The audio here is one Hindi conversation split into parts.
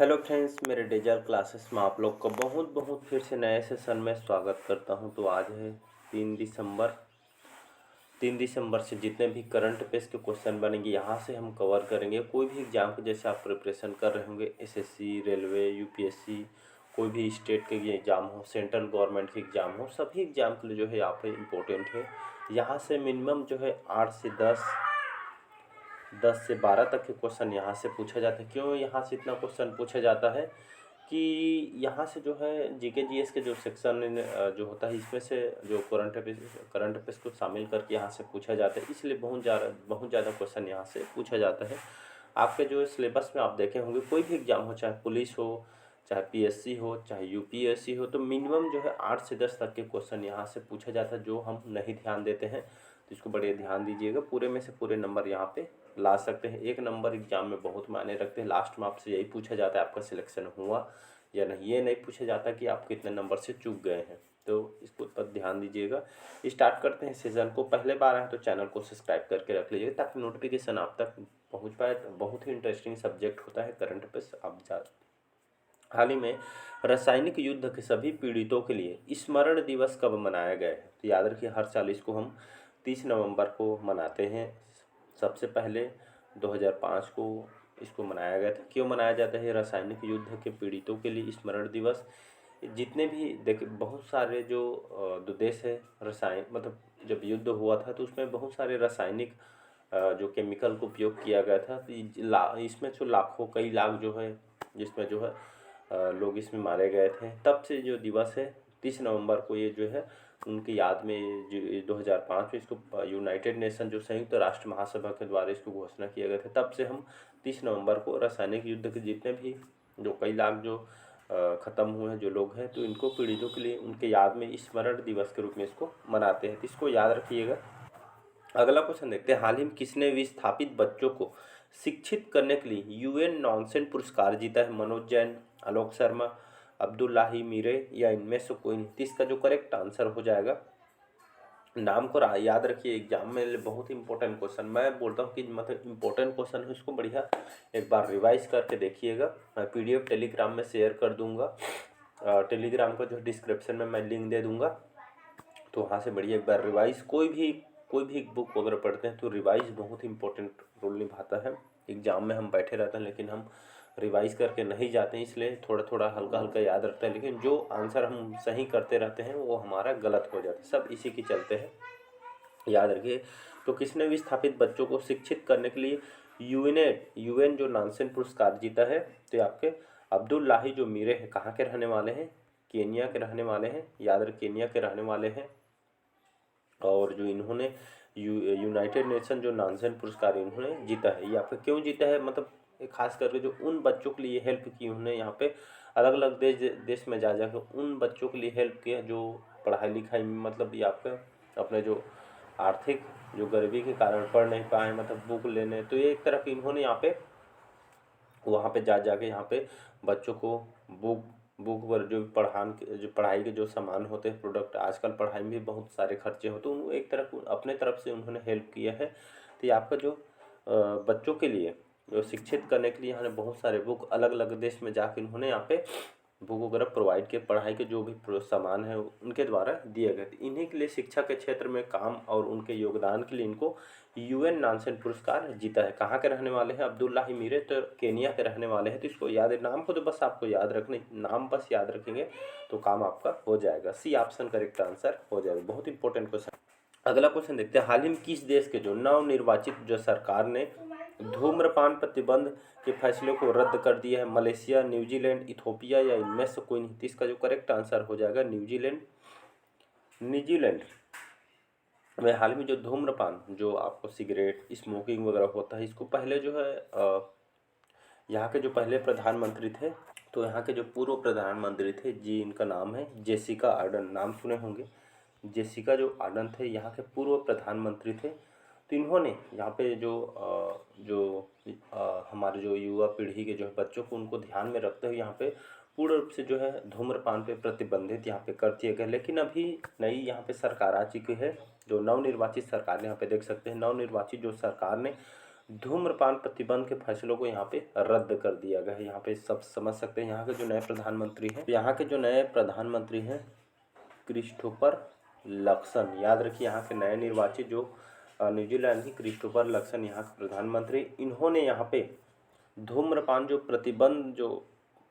हेलो फ्रेंड्स, मेरे डेजर क्लासेस में आप लोग का बहुत बहुत फिर से नए सेशन में स्वागत करता हूं। तो आज है 3 दिसंबर। 3 दिसंबर से जितने भी करंट अफेयर्स के क्वेश्चन बनेंगे यहाँ से हम कवर करेंगे। कोई भी एग्जाम के जैसे आप प्रिपरेशन कर रहे होंगे, एसएससी, रेलवे, यूपीएससी, कोई भी स्टेट के ये एग्ज़ाम हो, सेंट्रल गवर्नमेंट के एग्ज़ाम हो, सभी एग्ज़ाम के लिए जो है यहाँ पे इम्पोर्टेंट है। यहाँ से मिनिमम जो है 8 से 10 से 12 तक के क्वेश्चन यहाँ से पूछा जाता है। क्यों यहाँ से इतना क्वेश्चन पूछा जाता है कि यहाँ से जो है जीके जीएस के जो सेक्शन जो होता है, इसमें से जो करंट अफेयर्स को शामिल करके यहाँ से पूछा जाता है, इसलिए बहुत ज़्यादा क्वेश्चन यहाँ से पूछा जाता है। आपके जो सिलेबस में आप देखे होंगे, कोई भी एग्ज़ाम हो, चाहे पुलिस हो, चाहे पीएससी हो, चाहे यूपीएससी हो, तो मिनिमम जो है 8 से 10 तक के क्वेश्चन यहाँ से पूछा जाता है, जो हम नहीं ध्यान देते हैं। तो इसको बड़े ध्यान दीजिएगा। पूरे में से पूरे नंबर यहाँ पे ला सकते हैं। एक नंबर एग्जाम में बहुत मायने रखते हैं। लास्ट में आपसे यही पूछा जाता है आपका सिलेक्शन हुआ या नहीं। ये नहीं पूछा जाता कि आप कितने नंबर से चूक गए हैं। तो इसको पर ध्यान दीजिएगा। स्टार्ट करते हैं सेशन को। पहले बार आए तो चैनल को सब्सक्राइब करके रख लीजिएगा ताकि नोटिफिकेशन आप तक पहुँच पाए। बहुत ही इंटरेस्टिंग सब्जेक्ट होता है करंट अफेयर्स। आप हाल ही में रासायनिक युद्ध के सभी पीड़ितों के लिए स्मरण दिवस कब मनाया गया है? तो याद रखिए, हर साल इसको हम 30 नवंबर को मनाते हैं। सबसे पहले 2005 को इसको मनाया गया था। क्यों मनाया जाता है रासायनिक युद्ध के पीड़ितों के लिए स्मरण दिवस? जितने भी देखिए, बहुत सारे जो देश है, रसायन मतलब जब युद्ध हुआ था तो उसमें बहुत सारे रासायनिक जो केमिकल का उपयोग किया गया था। तो इसमें जो लाखों कई लाख जो है, जिसमें जो है लोग इसमें मारे गए थे। तब से जो दिवस है 30 नवंबर को, ये जो है उनकी याद में जो 2005 में इसको यूनाइटेड नेशन जो संयुक्त राष्ट्र महासभा के द्वारा इसको घोषणा किया गया था। तब से हम 30 नवंबर को रासायनिक युद्ध के जितने भी जो कई लाख जो ख़त्म हुए हैं जो लोग हैं, तो इनको पीड़ितों के लिए उनके याद में स्मरण दिवस के रूप में इसको मनाते हैं। तो इसको याद रखिएगा। अगला क्वेश्चन देखते हैं। हाल ही में किसने विस्थापित बच्चों को शिक्षित करने के लिए यूएन नॉनसेन पुरस्कार जीता है? मनोज जैन, आलोक शर्मा, अब्दुल्लाही मीरे या इनमें से कोई नहीं? तो इसका जो करेक्ट आंसर हो जाएगा, नाम को याद रखिए। एग्जाम में बहुत इंपॉर्टेंट क्वेश्चन, मैं बोलता हूँ कि मतलब इंपॉर्टेंट क्वेश्चन है, इसको बढ़िया एक बार रिवाइज करके देखिएगा। मैं पीडीएफ टेलीग्राम में शेयर कर दूंगा। टेलीग्राम का जो डिस्क्रिप्शन में मैं लिंक दे दूंगा, तो वहाँ से बढ़िया एक बार रिवाइज। कोई भी बुक वगैरह पढ़ते हैं तो रिवाइज बहुत इंपॉर्टेंट रोल निभाता है। एग्जाम में हम बैठे रहते हैं लेकिन हम रिवाइज करके नहीं जाते हैं, इसलिए थोड़ा थोड़ा हल्का हल्का याद रखते हैं, लेकिन जो आंसर हम सही करते रहते हैं वो हमारा गलत हो जाता है। सब इसी के चलते हैं, याद रखिए। तो किसने विस्थापित बच्चों को शिक्षित करने के लिए यूएन जो नानसेन पुरस्कार जीता है? तो आपके अब्दुल्लाही जो मीरे हैं, कहाँ के रहने वाले हैं? केनिया के रहने वाले हैं। याद रख, केनिया के रहने वाले हैं। और जो इन्होंने यूनाइटेड नेशन जो नानसेन पुरस्कार इन्होंने जीता है, ये आपका क्यों जीता है? मतलब खास करके जो उन बच्चों के लिए हेल्प की उन्होंने, यहाँ पे अलग अलग देश में जा जाकर उन बच्चों के लिए हेल्प किया जो पढ़ाई लिखाई में, मतलब ये आपका अपने जो आर्थिक जो गरीबी के कारण पढ़ नहीं पाए, मतलब बुक लेने, तो ये एक तरह की इन्होंने यहाँ पे वहाँ पे जा के यहाँ पे बच्चों को बुक बुक पर जो पढ़ाई के जो सामान होते हैं, प्रोडक्ट, आजकल पढ़ाई में भी बहुत सारे खर्चे होते हैं, उनको एक तरफ अपने तरफ से उन्होंने हेल्प किया है। तो ये आपका जो बच्चों के लिए जो शिक्षित करने के लिए यहाँ बहुत सारे बुक अलग अलग देश में जाके उन्होंने यहाँ पे बुक वगैरह प्रोवाइड किए। पढ़ाई के जो भी सामान है उनके द्वारा दिए गए थे। इन्हीं के लिए शिक्षा के क्षेत्र में काम और उनके योगदान के लिए इनको यूएन नानसेन पुरस्कार जीता है। कहाँ के रहने वाले हैं? अब्दुल्लाही मीरे, तो केनिया के रहने वाले हैं। तो इसको याद है, नाम को तो बस आपको याद रखने, नाम बस याद रखेंगे तो काम आपका हो जाएगा। सी ऑप्शन करेक्ट आंसर हो जाएगा। बहुत इंपॉर्टेंट क्वेश्चन। अगला क्वेश्चन देखते हैं। हाल ही में किस देश के जो नवनिर्वाचित जो सरकार ने धूम्रपान प्रतिबंध के फैसले को रद्द कर दिया है? मलेशिया, न्यूजीलैंड, इथोपिया या इनमें से कोई नहीं? इसका जो करेक्ट आंसर हो जाएगा न्यूजीलैंड। न्यूजीलैंड में हाल में जो धूम्रपान, जो आपको सिगरेट स्मोकिंग वगैरह होता है, इसको पहले जो है यहाँ के जो पहले प्रधानमंत्री थे, तो यहाँ के जो पूर्व प्रधानमंत्री थे जी, इनका नाम है जेसिका आर्डन। नाम सुने होंगे। जेसिका जो आर्डन थे, यहाँ के पूर्व प्रधानमंत्री थे। तो इन्होंने यहाँ पे हमारे जो युवा पीढ़ी के जो है बच्चों को, उनको ध्यान में रखते हुए यहाँ पे पूर्ण रूप से जो है धूम्रपान पे प्रतिबंधित यहाँ पे कर दिया गया। लेकिन अभी नई यहाँ पे सरकार आ चुकी है, जो नवनिर्वाचित सरकार ने, यहाँ पे देख सकते हैं नवनिर्वाचित जो सरकार ने धूम्रपान प्रतिबंध के फैसलों को यहाँ पे रद्द कर दिया गया है। यहाँ पे सब समझ सकते हैं। यहाँ के जो नए प्रधानमंत्री हैं क्रिस्टोफर लक्सन, याद रखिए यहाँ के नए निर्वाचित जो न्यूजीलैंड की क्रिस्टोफर लक्सन यहाँ के प्रधानमंत्री, इन्होंने यहाँ पे धूम्रपान जो प्रतिबंध जो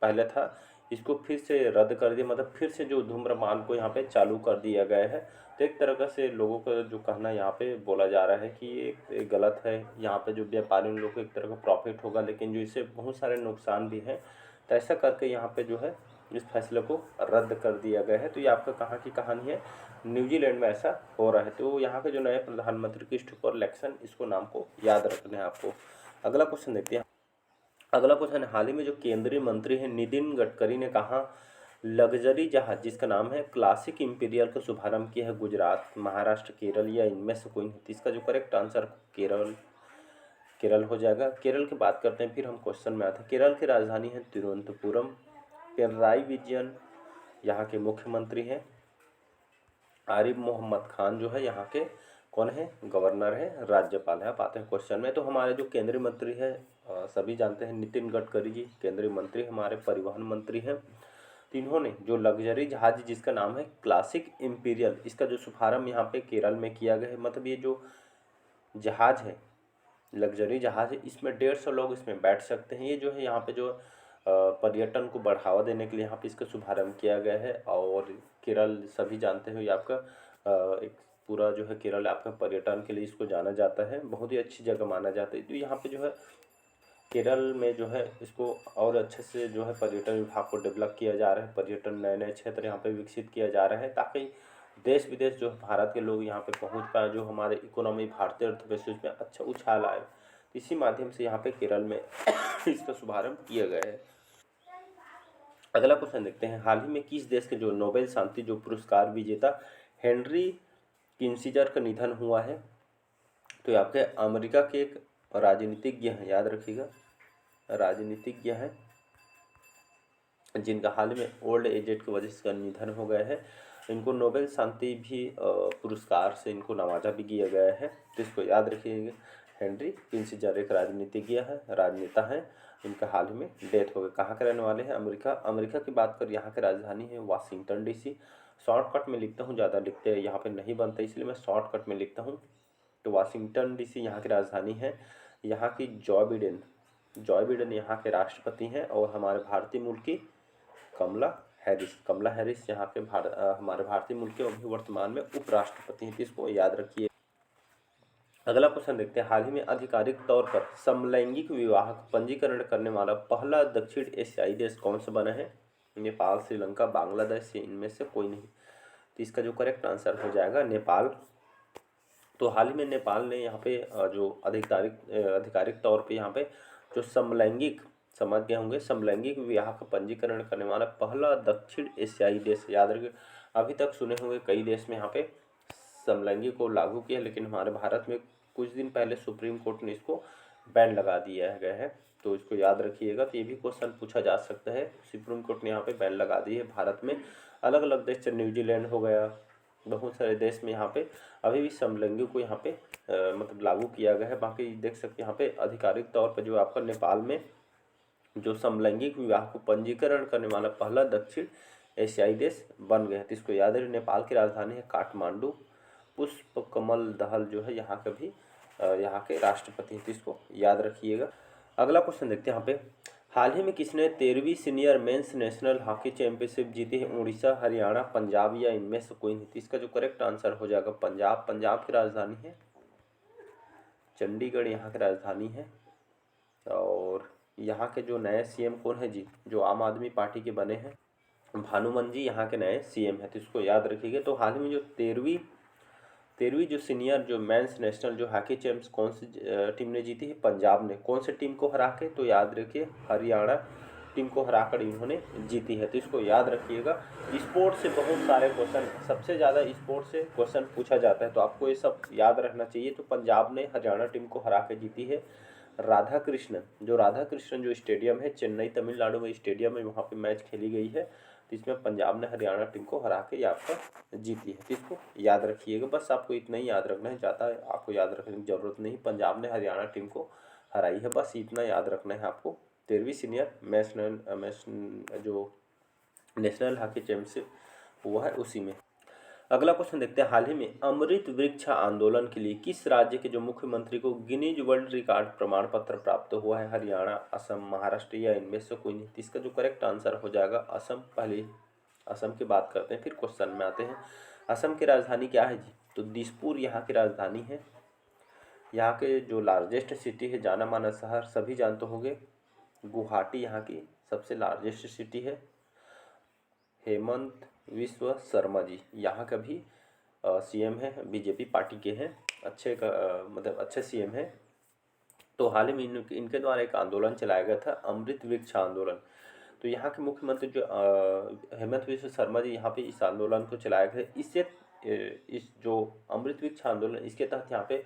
पहले था इसको फिर से रद्द कर दिया, मतलब फिर से जो धूम्रपान को यहाँ पे चालू कर दिया गया है। तो एक तरह से लोगों का जो कहना यहाँ पे बोला जा रहा है कि ये गलत है। यहाँ पे जो व्यापारी लोगों को एक तरह का प्रॉफिट होगा, लेकिन जो इससे बहुत सारे नुकसान भी हैं। तो ऐसा करके यहाँ पे जो है इस फैसले को रद्द कर दिया गया है। तो ये आपका कहाँ की कहानी है, न्यूजीलैंड में ऐसा हो रहा है। तो यहाँ के जो नए प्रधानमंत्री क्रिस्टोफर लक्सन, इसको नाम को याद रखना है आपको। अगला क्वेश्चन देखते हैं। अगला क्वेश्चन, हाल ही में जो केंद्रीय मंत्री हैं नितिन गडकरी ने कहा लग्जरी जहाज जिसका नाम है क्लासिक इंपीरियल का शुभारंभ किया है गुजरात, महाराष्ट्र, केरल या इनमें से कोई नहीं। इसका जो करेक्ट आंसर केरल हो जाएगा। केरल की बात करते हैं, फिर हम क्वेश्चन में आते हैं। केरल की राजधानी है तिरुवनंतपुरम। पिनराई विजयन यहाँ के मुख्यमंत्री हैं। आरिफ मोहम्मद खान जो है यहाँ के कौन है, गवर्नर है, राज्यपाल है। आप आते हैं क्वेश्चन में। तो हमारे जो केंद्रीय मंत्री है सभी जानते हैं नितिन गडकरी जी केंद्रीय मंत्री, हमारे परिवहन मंत्री हैं। तो इन्होंने जो लग्जरी जहाज जिसका नाम है क्लासिक इंपीरियल, इसका जो शुभारंभ यहाँ पे केरल में किया गया है। मतलब ये जो जहाज है लग्जरी जहाज है, इसमें 150 लोग इसमें बैठ सकते हैं। ये जो है यहाँ पे जो पर्यटन को बढ़ावा देने के लिए यहाँ पे इसका शुभारंभ किया गया है। और केरल सभी जानते हो ये आपका एक पूरा जो है केरल आपका पर्यटन के लिए इसको जाना जाता है, बहुत ही अच्छी जगह माना जाता है। तो यहाँ पे जो है केरल में जो है इसको और अच्छे से जो है पर्यटन विभाग को डेवलप किया जा रहा है। पर्यटन नए नए क्षेत्र यहाँ पे विकसित किया जा रहा है ताकि देश विदेश जो भारत के लोग यहाँ पे पहुँच पाए, जो हमारे इकोनॉमी भारतीय अर्थव्यवस्था में अच्छा उछाल आए। इसी माध्यम से यहाँ पे केरल में इसका शुभारंभ किया गया है। अगला क्वेश्चन देखते हैं। हाल ही में किस देश के जो नोबेल शांति जो पुरस्कार विजेता हेनरी किसिंजर का निधन हुआ है? तो आपके अमेरिका के एक राजनीतिज्ञ हैं, याद रखिएगा, राजनीतिज्ञ हैं जिनका हाल में ओल्ड एजेड की वजह से इसका निधन हो गया है। इनको नोबेल शांति भी पुरस्कार से इनको नवाजा भी किया गया है। तो इसको याद रखिएगा। हेनरी किसिंजर एक राजनीतिज्ञ है, राजनेता हैं। इनका हाल ही में डेथ हो गई। कहाँ के रहने वाले हैं? अमेरिका की बात कर, यहाँ की राजधानी है वाशिंगटन डीसी। शॉर्टकट में लिखता हूँ, ज़्यादा लिखते हैं यहाँ पे नहीं बनता, इसलिए मैं शॉर्टकट में लिखता हूँ। तो वाशिंगटन डीसी यहाँ की राजधानी है। यहाँ की जॉ बिडेन यहाँ के राष्ट्रपति हैं। और हमारे भारतीय मूल की कमला हैरिस यहाँ के हमारे भारतीय मुल्क के अभी वर्तमान में उपराष्ट्रपति हैं। इसको याद रखिए। अगला क्वेश्चन देखते हैं। हाल ही में आधिकारिक तौर पर समलैंगिक विवाह का पंजीकरण करने वाला पहला दक्षिण एशियाई देश कौन सा बना है? नेपाल, श्रीलंका, बांग्लादेश, इनमें से कोई नहीं। तो इसका जो करेक्ट आंसर हो जाएगा नेपाल। तो हाल ही में नेपाल ने यहाँ पे जो आधिकारिक तौर पे यहाँ पे जो समलैंगिक, समझ गए होंगे, समलैंगिक विवाह का पंजीकरण करने वाला पहला दक्षिण एशियाई देश, याद रखिए। अभी तक सुने होंगे कई देश में यहाँ पे समलैंगिक को लागू किया, लेकिन हमारे भारत में कुछ दिन पहले सुप्रीम कोर्ट ने इसको बैन लगा दिया गया है। तो इसको याद रखिएगा। तो ये भी क्वेश्चन पूछा जा सकता है। सुप्रीम कोर्ट ने यहाँ पे बैन लगा दी है। भारत में अलग अलग देश, न्यूजीलैंड हो गया, बहुत सारे देश में यहाँ पे अभी भी समलैंगिक को यहाँ पे मतलब लागू किया गया है। बाकी देख सकते हैं यहाँ पे आधिकारिक तौर पर जो आपका नेपाल में जो समलैंगिक विवाह को पंजीकरण करने वाला पहला दक्षिण एशियाई देश बन गया है। तो इसको याद रखिए। नेपाल की राजधानी है काठमांडू। पुष्प कमल दहल जो है यहाँ के भी यहाँ के राष्ट्रपति हैं। तो इसको याद रखिएगा। अगला क्वेश्चन देखते हैं यहाँ पे। हाल ही में किसने 13वीं senior men's national hockey championship जीती है? उड़ीसा, हरियाणा, पंजाब या इनमें से कोई नहीं। तो इसका जो करेक्ट आंसर हो जाएगा पंजाब। पंजाब की राजधानी है चंडीगढ़, यहाँ की राजधानी है। और यहाँ के जो नए सीएम कौन है जी? जो आम आदमी पार्टी के बने हैं, भानुमन जी यहाँ के नए सीएम हैं। तो इसको याद रखिएगा। तो हाल ही में जो 13वीं जो सीनियर जो मेंस नेशनल जो हॉकी चैंपियंस कौन सी टीम ने जीती है? पंजाब ने। कौन से टीम को हरा के? तो याद रखिए हरियाणा टीम को हराकर इन्होंने जीती है। तो इसको याद रखिएगा। स्पोर्ट से बहुत सारे क्वेश्चन, सबसे ज़्यादा स्पोर्ट से क्वेश्चन पूछा जाता है, तो आपको ये सब याद रखना चाहिए। तो पंजाब ने हरियाणा टीम को हरा के जीती है। राधा कृष्णन जो स्टेडियम है चेन्नई तमिलनाडु में स्टेडियम है, वहाँ पे मैच खेली गई है। तो इसमें पंजाब ने हरियाणा टीम को हरा के आपका जीती है। तो इसको याद रखिएगा। बस आपको इतना ही याद रखना है, ज़्यादा आपको याद रखने की ज़रूरत नहीं। पंजाब ने हरियाणा टीम को हराई है। बस इतना याद रखना है आपको। 13वीं सीनियर जो नेशनल हॉकी चैंपियनशिप हुआ है उसी में। अगला क्वेश्चन देखते हैं, हाल ही में अमृत वृक्ष आंदोलन के लिए किस राज्य के जो मुख्यमंत्री को गिनीज वर्ल्ड रिकॉर्ड प्रमाण पत्र प्राप्त हुआ है? हरियाणा, असम, महाराष्ट्र या इनमें से कोई नहीं। इसका जो करेक्ट आंसर हो जाएगा असम। पहले असम की बात करते हैं फिर क्वेश्चन में आते हैं। असम की राजधानी क्या है जी? तो दिसपुर यहाँ की राजधानी है। यहाँ के जो लार्जेस्ट सिटी है, जाना माना शहर सभी जानते होंगे, गुवाहाटी यहाँ की सबसे लार्जेस्ट सिटी है। हेमंत विश्व शर्मा जी यहाँ का भी सीएम है, बीजेपी पार्टी के हैं, अच्छे मतलब अच्छे सीएम हैं। तो हाल ही में इनके द्वारा एक आंदोलन चलाया गया था, अमृत वृक्ष आंदोलन। तो यहाँ के मुख्यमंत्री जो हेमंत विश्व शर्मा जी यहाँ पे इस आंदोलन को चलाया गया। इससे इस जो अमृत वृक्ष आंदोलन, इसके तहत यहाँ पे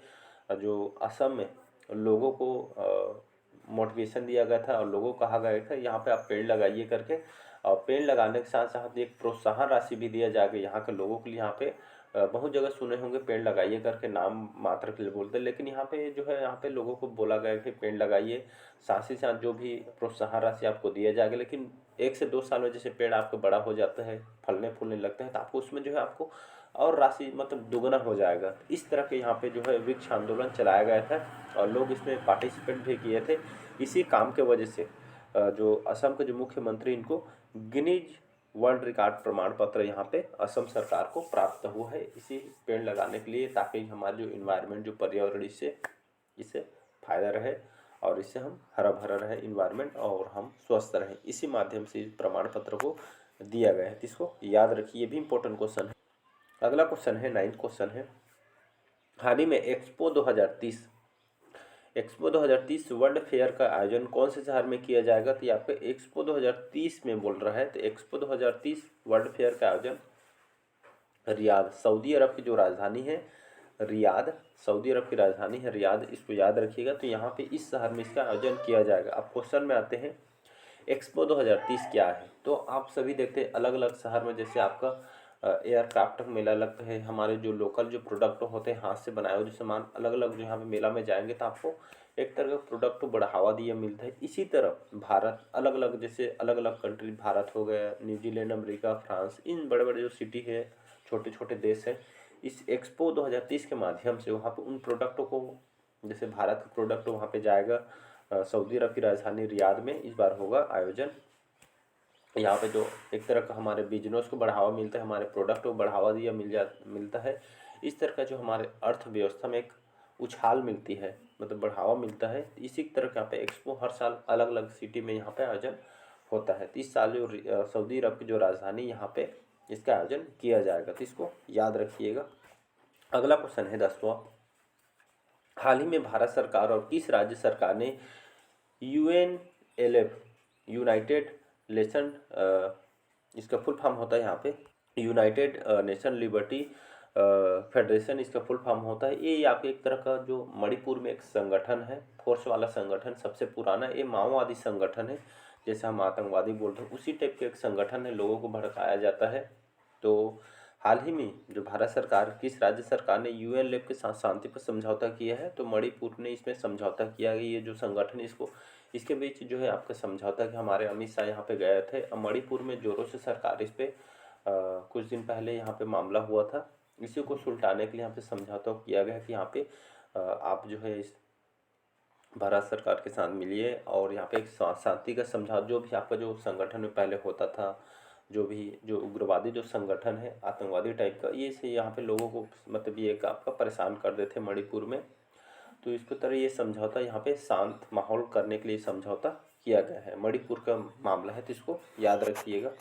जो असम में लोगों को मोटिवेशन दिया गया था और लोगों को कहा गया था यहाँ पे आप पेड़ लगाइए करके। और पेड़ लगाने के साथ साथ एक प्रोत्साहन राशि भी दिया जाएगा यहाँ के लोगों के लिए। यहाँ पे बहुत जगह सुने होंगे पेड़ लगाइए करके, नाम मात्र के लिए बोलते हैं, लेकिन यहाँ पे जो है यहाँ पे लोगों को बोला गया कि पेड़ लगाइए, साथ ही साथ जो भी प्रोत्साहन राशि आपको दिया जाएगा। लेकिन 1 से 2 साल में जैसे पेड़ आपका बड़ा हो जाता है, फलने फूलने लगता है, तो आपको उसमें जो है आपको और राशि मतलब दुगना हो जाएगा। इस तरह के यहाँ पे जो है वृक्ष आंदोलन चलाया गया था और लोग इसमें पार्टिसिपेट भी किए थे। इसी काम के वजह से जो असम के जो मुख्यमंत्री, इनको गिनीज वर्ल्ड रिकॉर्ड प्रमाण पत्र यहाँ पे असम सरकार को प्राप्त हुआ है, इसी पेड़ लगाने के लिए, ताकि हमारा जो इन्वायरमेंट, जो पर्यावरण, इससे फायदा रहे और इससे हम हरा भरा रहे इन्वायरमेंट और हम स्वस्थ रहें। इसी माध्यम से इस प्रमाण पत्र को दिया गया है। इसको याद रखिए, ये भी इंपॉर्टेंट क्वेश्चन है। अगला क्वेश्चन है 9th क्वेश्चन है, हाल ही में एक्सपो 2030 वर्ल्ड फेयर का आयोजन कौन से शहर में किया जाएगा? तो आपको एक्सपो 2030 में बोल रहा है, तो एक्सपो 2030 वर्ल्ड फेयर का आयोजन रियाद, सऊदी अरब की जो राजधानी है रियाद, सऊदी अरब की राजधानी है रियाद, इसको याद रखिएगा। तो यहाँ पे इस शहर में इसका आयोजन किया जाएगा। अब क्वेश्चन में आते हैं, एक्सपो 2030 क्या है? तो आप सभी देखते हैं अलग अलग शहर में, जैसे आपका एयरक्राफ्ट का मेला लगता है, हमारे जो लोकल जो प्रोडक्ट होते हैं, हाथ से बनाए हुए जो सामान, अलग अलग जो यहाँ पे मेला में जाएंगे तो आपको एक तरह का प्रोडक्ट को बढ़ावा दिया मिलता है। इसी तरह भारत अलग अलग, जैसे अलग अलग कंट्री, भारत हो गया, न्यूजीलैंड, अमेरिका, फ्रांस, इन बड़े बड़े जो सिटी है, छोटे छोटे देश हैं, इस एक्सपो 2030 के माध्यम से वहाँ पे उन प्रोडक्टों को, जैसे भारत का प्रोडक्ट वहाँ पे जाएगा, सऊदी अरब की राजधानी रियाद में इस बार होगा आयोजन। यहाँ पे जो एक तरह का हमारे बिजनेस को बढ़ावा मिलता है, हमारे प्रोडक्ट को बढ़ावा दिया मिलता है। इस तरह का जो हमारे अर्थव्यवस्था में एक उछाल मिलती है, मतलब बढ़ावा मिलता है। इसी तरह का यहाँ पे एक्सपो हर साल अलग अलग सिटी में यहाँ पे आयोजन होता है। तो इस साल जो सऊदी अरब की जो राजधानी, यहाँ पे इसका आयोजन किया जाएगा, तो इसको याद रखिएगा। अगला क्वेश्चन है 10वां, हाल ही में भारत सरकार और किस राज्य सरकार ने UNLF यूनाइटेड नेशन, इसका फुल फॉर्म होता है यहाँ पे यूनाइटेड नेशन लिबर्टी फेडरेशन, इसका फुल फॉर्म होता है। ये आपके एक तरह का जो मणिपुर में एक संगठन है, फोर्स वाला संगठन, सबसे पुराना, ये माओवादी संगठन है, जैसे हम आतंकवादी बोलते हैं उसी टाइप के एक संगठन है, लोगों को भड़काया जाता है। तो हाल ही में जो भारत सरकार, किस राज्य सरकार ने UNLF के साथ शांति पर समझौता किया है? तो मणिपुर ने इसमें समझौता किया है। ये जो संगठन, इसके बीच जो है आपका समझौता, कि हमारे अमित शाह यहाँ पे गए थे, मणिपुर में जोरों से सरकार इस पे कुछ दिन पहले यहाँ पे मामला हुआ था, इसी को सुलटाने के लिए यहाँ पे समझौता किया गया कि यहाँ पे आप जो है इस भारत सरकार के साथ मिलिए और यहाँ पे एक शांति का समझौता, जो भी आपका जो संगठन में पहले होता था, जो उग्रवादी जो संगठन है, आतंकवादी टाइप का, ये से यहाँ पे लोगों को मतलब ये आपका परेशान कर देते मणिपुर में। तो इसको तरह ये समझौता यहाँ पे शांत माहौल करने के लिए समझौता किया गया है। मणिपुर का मामला है, तो इसको याद रखिएगा।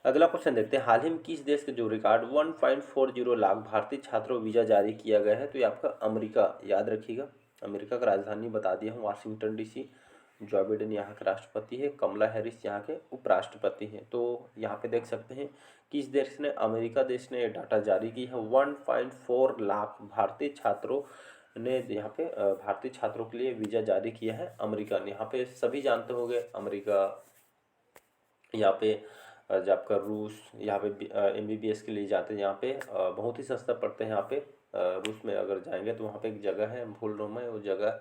अगला क्वेश्चन देखते हैं, हाल ही में किस देश के जो रिकॉर्ड 1.40 लाख भारतीय छात्रों वीज़ा जारी किया गया है? तो ये आपका अमेरिका, याद रखिएगा। अमेरिका का राजधानी बता दिया हूँ, वाशिंगटन DC। जो बाइडेन यहाँ के राष्ट्रपति है, कमला हैरिस यहाँ के उपराष्ट्रपति हैं। तो यहाँ पे देख सकते हैं किस देश ने, अमेरिका देश ने डाटा जारी की है। 1.4 लाख भारतीय छात्रों ने यहाँ पे भारतीय छात्रों के लिए वीज़ा जारी किया है अमेरिका ने। यहाँ पे सभी जानते होंगे अमेरिका, यहाँ पे जो आपका रूस, यहाँ पे MBBS के लिए जाते हैं, यहाँ पे बहुत ही सस्ता पड़ता है। यहाँ पे रूस में अगर जाएंगे तो वहाँ पे एक जगह है, भूल रहा हूँ मैं वो जगह,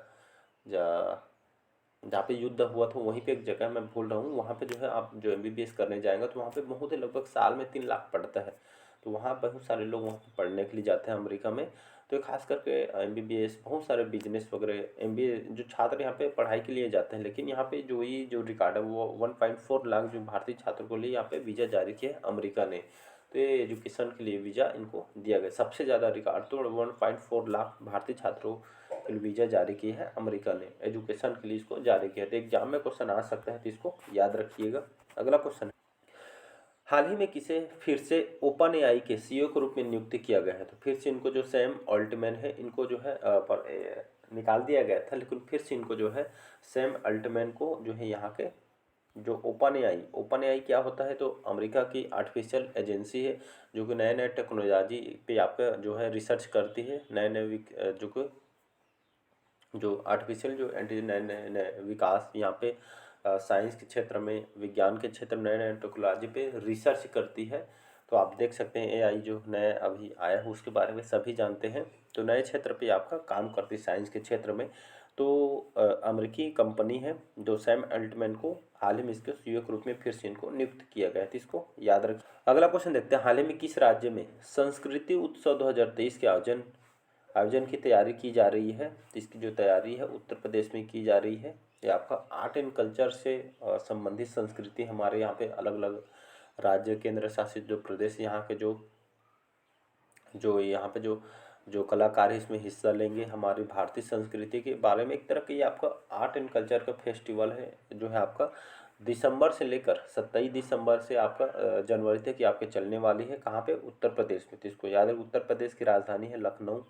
जहाँ पे युद्ध हुआ था वहीं पे एक जगह मैं भूल रहा हूँ, वहाँ पे जो है आप जो MBBS करने जाएंगे तो वहाँ पे बहुत ही लगभग साल में 3 लाख पड़ता है। तो वहाँ बहुत सारे लोग वहाँ पे पढ़ने के लिए जाते हैं अमेरिका में। तो खास करके MBBS, बहुत सारे बिजनेस वगैरह MBA जो छात्र यहाँ पे पढ़ाई के लिए जाते हैं। लेकिन यहाँ पे जो रिकॉर्ड है वो 1.4 लाख जो भारतीय छात्रों को लिए यहाँ पे वीज़ा जारी किया है अमेरिका ने। तो ये एजुकेशन के लिए वीज़ा इनको दिया गया। सबसे ज़्यादा रिकॉर्ड तो 1.4 लाख भारतीय छात्रों के लिए वीज़ा जारी किया है अमेरिका ने, एजुकेशन के लिए इसको जारी किया। तो एग्जाम में क्वेश्चन आ सकता है, तो इसको याद रखिएगा। अगला क्वेश्चन, हाल ही में किसे फिर से ओपन एआई के CEO के रूप में नियुक्त किया गया है? तो फिर से इनको जो सैम अल्टमैन है इनको जो है निकाल दिया गया था, लेकिन फिर से इनको जो है सैम अल्टमैन को जो है यहाँ के जो ओपन एआई क्या होता है? तो अमेरिका की आर्टिफिशियल एजेंसी है जो कि नए नए टेक्नोलॉजी पे आपका जो है रिसर्च करती है। नए नए जो आर्टिफिशियल जो नए नए नए विकास यहाँ पे साइंस के क्षेत्र में, विज्ञान के क्षेत्र में नए नए टेक्नोलॉजी पे रिसर्च करती है। तो आप देख सकते हैं एआई जो नया अभी आया है उसके बारे में सभी जानते हैं। तो नए क्षेत्र पे आपका काम करती है साइंस के क्षेत्र में। तो अमेरिकी कंपनी है जो सैम अल्टमैन को हाल ही में इसके CEO के रूप में फिर से इनको नियुक्त किया गया है। तो इसको याद रखिए। अगला क्वेश्चन देखते हैं, हाल ही में किस राज्य में संस्कृति उत्सव 2023 के आयोजन की तैयारी की जा रही है? तो इसकी जो तैयारी है उत्तर प्रदेश में की जा रही है। ये आपका आर्ट एंड कल्चर से संबंधित संस्कृति हमारे यहाँ पे अलग अलग राज्य केंद्र शासित जो प्रदेश यहाँ के जो जो यहाँ पे जो जो कलाकार है इसमें हिस्सा लेंगे। हमारी भारतीय संस्कृति के बारे में एक तरह की आपका आर्ट एंड कल्चर का फेस्टिवल है जो है आपका दिसंबर से लेकर 27 दिसंबर से आपका जनवरी तक ये आपके चलने वाली है। कहाँ पे? उत्तर प्रदेश में। तो इसको याद है, उत्तर प्रदेश की राजधानी है लखनऊ।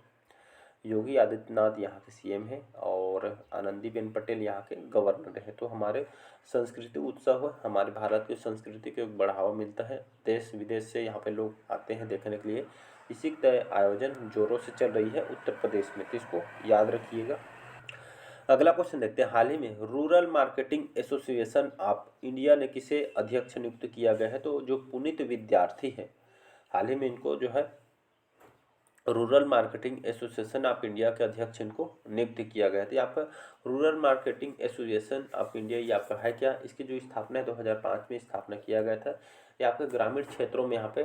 योगी आदित्यनाथ यहाँ के CM हैं और आनंदीबेन पटेल यहाँ के गवर्नर हैं। तो हमारे संस्कृति उत्सव हमारे भारत की संस्कृति को एक बढ़ावा मिलता है। देश विदेश से यहाँ पे लोग आते हैं देखने के लिए। इसी का आयोजन जोरों से चल रही है उत्तर प्रदेश में, तो इसको याद रखिएगा। अगला क्वेश्चन देखते हैं, हाल ही में rural marketing association of India ने किसे अध्यक्ष नियुक्त किया गया है? तो जो पुनीत विद्यार्थी हैं, हाल ही में इनको जो है rural marketing association of India के अध्यक्ष इनको नियुक्त किया गया था। यहाँ पर rural marketing association of India ये आपका है क्या? इसकी जो स्थापना है 2005 में स्थापना किया गया था। ये आपके ग्रामीण क्षेत्रों में यहाँ पे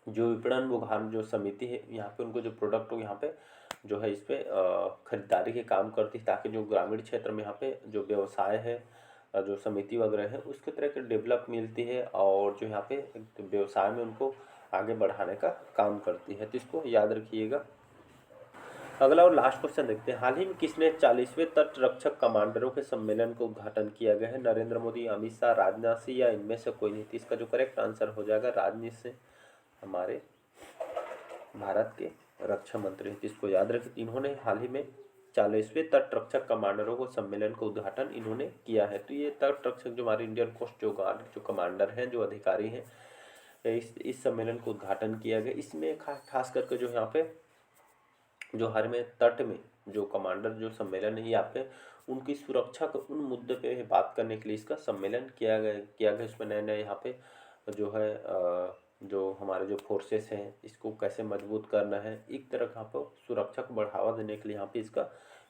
जो विपणन विभाग जो समिति है यहाँ पे उनको जो प्रोडक्ट हो यहाँ पे जो है इस पे खरीदारी के काम करती है, ताकि जो ग्रामीण क्षेत्र में यहाँ पे जो व्यवसाय है जो समिति वगैरह है उसके तरह के डेवलप मिलती है और जो यहाँ पे व्यवसाय में उनको आगे बढ़ाने का काम करती है। तो इसको याद रखिएगा। अगला और लास्ट क्वेश्चन देखते हैं, हाल ही में किसने 40वें तट रक्षक कमांडरों के सम्मेलन को उद्घाटन किया गया है? नरेंद्र मोदी, अमित शाह, राजनाथ सिंह या इनमें से कोई नहीं? इसका जो करेक्ट आंसर हो जाएगा राजनाथ सिंह, हमारे भारत के रक्षा मंत्री। इसको याद रखें। इन्होंने हाल ही में 40वें तट रक्षक कमांडरों को सम्मेलन का उद्घाटन इन्होंने किया है। तो ये तट रक्षक जो हमारे इंडियन कोस्ट जो गार्ड जो कमांडर हैं जो अधिकारी हैं इस सम्मेलन को उद्घाटन किया गया। इसमें खास करके जो यहाँ पे जो हर में तट में जो कमांडर जो सम्मेलन है ये आपके उनकी सुरक्षा के उन मुद्दे पे बात करने के लिए इसका सम्मेलन किया गया। इसमें नए नए यहाँ पे जो है जो हमारे जो फोर्सेस हैं इसको कैसे मजबूत करना है, एक तरह का पर सुरक्षा को बढ़ावा देने के लिए यहाँ पे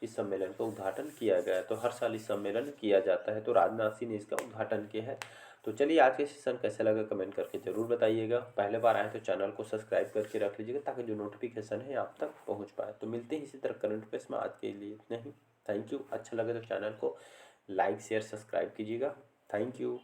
इस सम्मेलन का उद्घाटन किया गया है। तो हर साल इस सम्मेलन किया जाता है। तो राजनाथ सिंह ने इसका उद्घाटन किया है। तो चलिए आज के सेशन कैसे लगा कमेंट करके ज़रूर बताइएगा। पहले बार आए तो चैनल को सब्सक्राइब करके रख लीजिएगा ताकि जो नोटिफिकेशन है आप तक पहुंच पाए। तो मिलते हैं इसी तरह करंट अफेयर्स में, आज के लिए इतना ही। Thank you. अच्छा लगे तो चैनल को लाइक शेयर सब्सक्राइब कीजिएगा। Thank you.